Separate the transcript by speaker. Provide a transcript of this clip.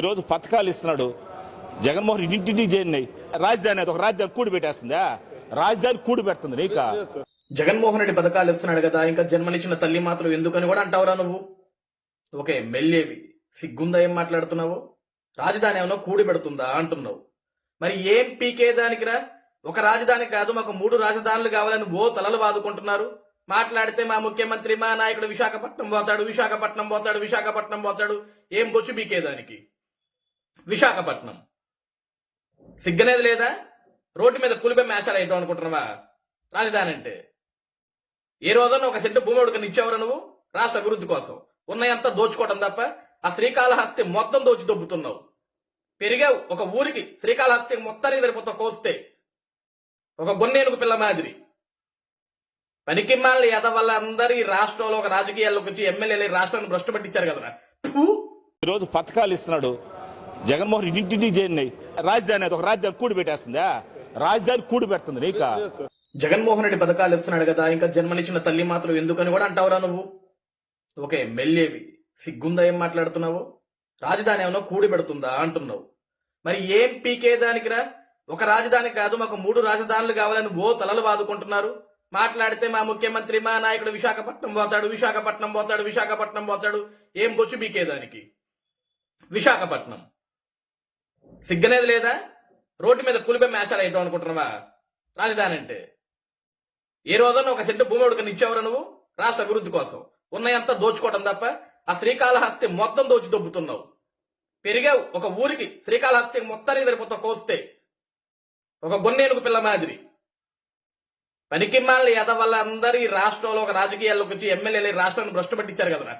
Speaker 1: ఈరోజు పథకాలు ఇస్తున్నాడు జగన్మోహన్ ఇంటింటికి చేరినాయి. రాజధాని ఒక రాజధాని కూడి పెట్టేస్తుందా? రాజధాని కూడి పెడుతుంది నీక.
Speaker 2: జగన్మోహన్ రెడ్డి పథకాలు ఇస్తున్నాడు కదా, ఇంకా జన్మనిచ్చిన తల్లి మాత్రం ఎందుకని కూడా అంటావురా నువ్వు? ఒక ఎమ్మెల్యేవి, సిగ్గుందా ఏం మాట్లాడుతున్నావు? రాజధాని ఏమన్నా కూడి పెడుతుందా అంటున్నావు. మరి ఏం పీకే దానికిరా? ఒక రాజధాని కాదు, మాకు 3 రాజధానులు కావాలని తలలు వాదుకుంటున్నారు. మాట్లాడితే మా ముఖ్యమంత్రి, మా నాయకుడు విశాఖపట్నం పోతాడు. ఏం బొచ్చు పీకేదానికి? విశాఖపట్నం సిగ్గనేది లేదా? రోడ్డు మీద పులిపై మేషాలు వేయటం అనుకుంటున్నావా రాజధాని అంటే? ఏ రోజన్నా ఒక సెంటు భూమి ఉడకని ఇచ్చేవరా నువ్వు? రాష్ట్ర అభివృద్ధి కోసం ఉన్నాయంతా దోచుకోవటం తప్ప ఆ శ్రీకాళహస్తి మొత్తం దోచి దొబ్బుతున్నావు. పెరిగావు ఒక ఊరికి, శ్రీకాళహస్తి మొత్తానికి సరిపోతా కోస్తే ఒక గొన్నేనుగు పిల్ల మాదిరి. పనికిమాల ఎద వల్ల అందరు ఈ రాష్ట్రంలో ఒక రాజకీయాల్లోకి వచ్చి ఎమ్మెల్యేలు రాష్ట్రాన్ని భ్రష్టు పట్టించారు కదరా.
Speaker 1: ఈరోజు పథకాలు ఇస్తున్నాడు జగన్మోహన్ ఇంటింటికి చేరినాయి. రాజధాని ఒక రాజధాని కూడి పెట్టేస్తుందా? రాజధాని కూడి పెడుతుంది నీక.
Speaker 2: జగన్మోహన్ రెడ్డి పథకాలు ఇస్తున్నాడు కదా, ఇంకా జన్మనిచ్చిన తల్లి మాత్రం ఎందుకని కూడా అంటావురా నువ్వు? ఒక ఎమ్మెల్యేవి, సిగ్గుందా ఏం మాట్లాడుతున్నావు? రాజధాని ఏమన్నా కూడి పెడుతుందా అంటున్నావు. మరి ఏం పీకే దానికిరా? ఒక రాజధాని కాదు, మాకు 3 రాజధానులు కావాలని తలలు వాదుకుంటున్నారు. మాట్లాడితే మా ముఖ్యమంత్రి, మా నాయకుడు విశాఖపట్నం పోతాడు. ఏం బొచ్చు పీకేదానికి? విశాఖపట్నం సిగ్గనేది లేదా? రోడ్డు మీద పులిపై మేషాలు వేయటం అనుకుంటున్నావా రాజధాని అంటే? ఏ రోజన్నా ఒక సెంటు భూమి ఉడకని ఇచ్చేవరా నువ్వు? రాష్ట్ర అభివృద్ధి కోసం ఉన్నాయంతా దోచుకోవటం తప్ప ఆ శ్రీకాళహస్తి మొత్తం దోచి దొబ్బుతున్నావు. పెరిగావు ఒక ఊరికి, శ్రీకాళహస్తి మొత్తానికి సరిపోతా కోస్తే ఒక గొన్నేనుగు పిల్ల మాదిరి. పనికిమాల ఎద వల్ల అందరు ఈ రాష్ట్రంలో ఒక రాజకీయాల్లోకి వచ్చి ఎమ్మెల్యేలు రాష్ట్రాన్ని భ్రష్టు పట్టించారు కదరా.